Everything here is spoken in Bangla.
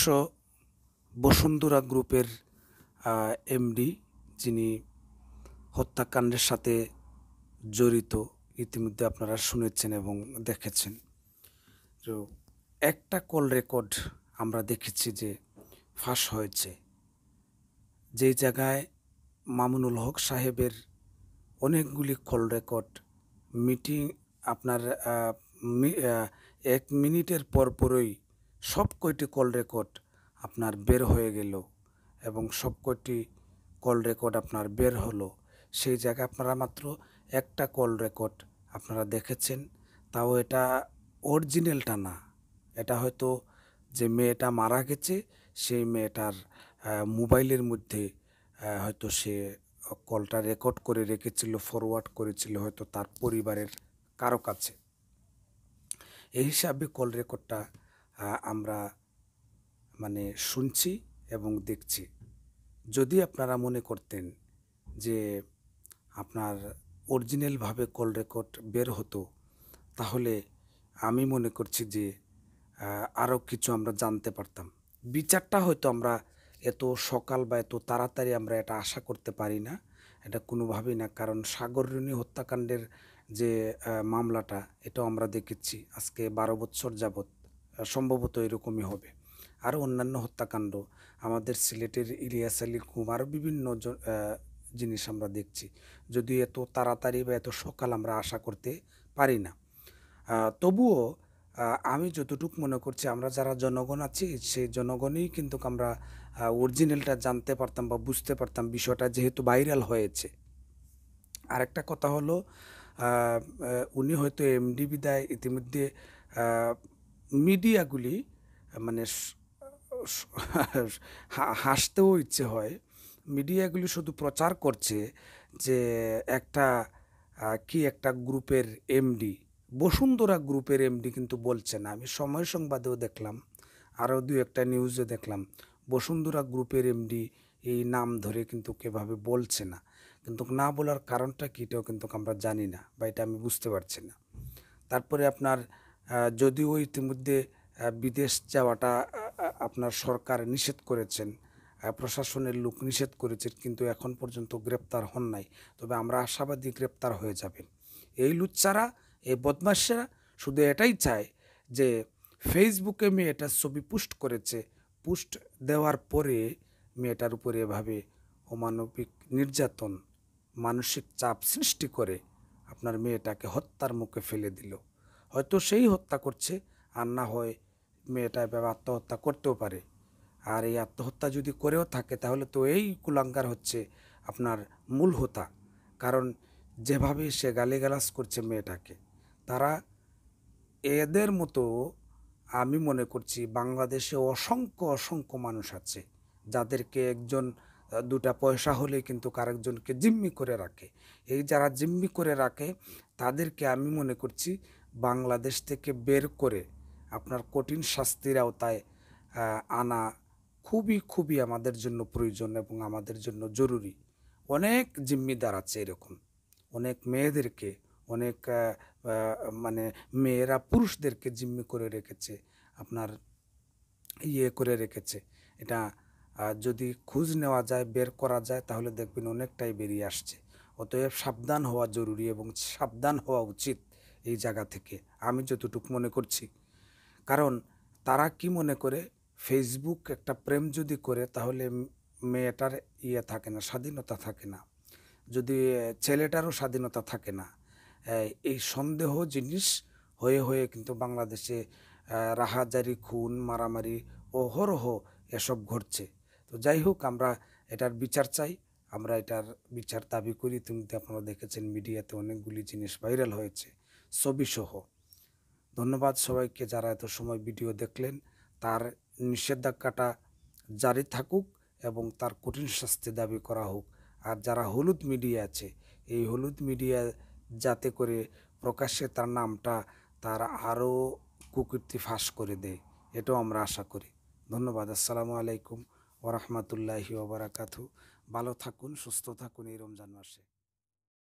অবশ্য বসুন্ধরা গ্রুপের এমডি, যিনি হত্যাকাণ্ডের সাথে জড়িত, ইতিমধ্যে আপনারা শুনেছেন এবং দেখেছেন। তো একটা কল রেকর্ড আমরা দেখেছি যে ফাঁস হয়েছে, যেই জায়গায় মামুনুল হক সাহেবের অনেকগুলি কল রেকর্ড মিটিং আপনার 1 মিনিটের পরপরই সব কয়টি কল রেকর্ড আপনার বের হয়ে গেল এবং সব কয়টি কল রেকর্ড আপনার বের হলো। সেই জায়গায় আপনারা মাত্র একটা কল রেকর্ড আপনারা দেখেছেন, তাও এটা অরিজিনালটা না। এটা হয়তো যে মেয়েটা মারা গেছে সেই মেয়েটার মোবাইলের মধ্যে হয়তো সে কলটা রেকর্ড করে রেখেছিল, ফরওয়ার্ড করেছিল হয়তো তার পরিবারের কারো কাছে। এই হিসাবে কল রেকর্ডটা আমরা শুনছি এবং দেখছি। যদি আপনারা মনে করতেন যে আপনার অরিজিনালভাবে কল রেকর্ড বের হতো, তাহলে আমি মনে করছি যে আরও কিছু আমরা জানতে পারতাম। বিচারটা হয়তো আমরা এত সকাল বা এত তাড়াতাড়ি আমরা এটা আশা করতে পারি না, এটা কোনোভাবেই না। কারণ সাগররুনি হত্যাকাণ্ডের যে মামলাটা, এটাও আমরা দেখেছি আজকে 12 বছর যাবৎ, সম্ভবত এরকমই হবে। আরও অন্যান্য হত্যাকাণ্ড, আমাদের সিলেটের ইলিয়াস আলী গুম, আরও বিভিন্ন জিনিস আমরা দেখছি। যদি এত তাড়াতাড়ি বা এত সকাল আমরা আশা করতে পারি না, তবুও আমি যতটুকু মনে করছি আমরা যারা জনগণ আছি সেই জনগণই কিন্তু আমরা অরিজিনালটা জানতে পারতাম বা বুঝতে পারতাম, বিষয়টা যেহেতু ভাইরাল হয়েছে। আরেকটা কথা হলো, উনি হয়তো এমডি বিদায় ইতিমধ্যে মিডিয়াগুলি হাসতেও ইচ্ছে হয়, মিডিয়াগুলি শুধু প্রচার করছে যে একটা একটা গ্রুপের এমডি, বসুন্ধরা গ্রুপের এমডি কিন্তু বলছে না। আমি সময় সংবাদেও দেখলাম, আরও 2-1টা নিউজে দেখলাম বসুন্ধরা গ্রুপের এমডি এই নাম ধরে কিন্তু কেভাবে বলছে না। কিন্তু না বলার কারণটা কী, এটাও কিন্তু আমরা জানি না বা এটা আমি বুঝতে পারছি না। তারপরে আপনার যদিও ইতিমধ্যে বিদেশ যাওয়াটা আপনার সরকার নিষেধ করেছেন, প্রশাসনের লোক নিষেধ করেছে, কিন্তু এখন পর্যন্ত গ্রেপ্তার হন নাই। তবে আমরা আশাবাদী গ্রেপ্তার হয়ে যাবেন। এই লুচ্চারা, এই বদমাশেরা শুধু এটাই চায় যে ফেসবুকে মেয়েটার ছবি পোস্ট করেছে, পোস্ট দেওয়ার পরে মেয়েটার উপরে এভাবে অমানবিক নির্যাতন, মানসিক চাপ সৃষ্টি করে আপনার মেয়েটাকে হত্যার মুখে ফেলে দিল। হয়তো সেই হত্যা করছে, আর না হয় মেয়েটা এভাবে আত্মহত্যা করতেও পারে। আর এই আত্মহত্যা যদি করেও থাকে, তাহলে তো এই কুলাঙ্গার হচ্ছে আপনার মূল হোতা। কারণ যেভাবে সে গালিগালাজ করছে মেয়েটাকে, তারা এদের মতো আমি মনে করছি বাংলাদেশে অসংখ্য অসংখ্য মানুষ আছে যাদেরকে একজন 2টা পয়সা হলে কিন্তু আরেকজনকে জিম্মি করে রাখে। এই যারা জিম্মি করে রাখে তাদেরকে আমি মনে করছি বাংলাদেশ থেকে বের করে আপনার কঠিন শাস্তির আওতায় আনা খুবই খুবই আমাদের জন্য প্রয়োজন এবং আমাদের জন্য জরুরি। অনেক জিম্মিদার আছে এরকম, অনেক মেয়েদেরকে, অনেক মেয়েরা পুরুষদেরকে জিম্মি করে রেখেছে, আপনার করে রেখেছে। এটা যদি খোঁজ নেওয়া যায়, বের করা যায়, তাহলে দেখবেন অনেকটাই বেরিয়ে আসছে। অতএব সাবধান হওয়া জরুরি এবং সাবধান হওয়া উচিত এই জায়গা থেকে, আমি যতটুকু মনে করছি। কারণ তারা কি মনে করে, ফেসবুক একটা প্রেম যদি করে তাহলে মেয়েটার থাকে না, স্বাধীনতা থাকে না, যদি ছেলেটারও স্বাধীনতা থাকে না। এই সন্দেহ জিনিস হয়ে হয়ে কিন্তু বাংলাদেশে রাহাজারি, খুন, মারামারি অহরহ এসব ঘটছে। তো যাই হোক, আমরা এটার বিচার চাই, আমরা এটার বিচার দাবি করি। তুমি আপনারা দেখেছেন মিডিয়াতে অনেকগুলি জিনিস ভাইরাল হয়েছে, ছবিসহ। ধন্যবাদ সবাইকে যারা এত সময় ভিডিও দেখলেন। তার নিষেধাজ্ঞাটা জারি থাকুক এবং তার কঠিন শাস্তি দাবি করা হোক। আর যারা হলুদ মিডিয়া আছে, এই হলুদ মিডিয়া যাতে করে প্রকাশ্যে তার নামটা তার আরও কুকীর্তি ফাঁস করে দেয়, এটাও আমরা আশা করি। ধন্যবাদ। আসসালামু আলাইকুম ওয়া রাহমাতুল্লাহি ওয়া বারাকাতুহু। ভালো থাকুন, সুস্থ থাকুন এই রমজান মাসে।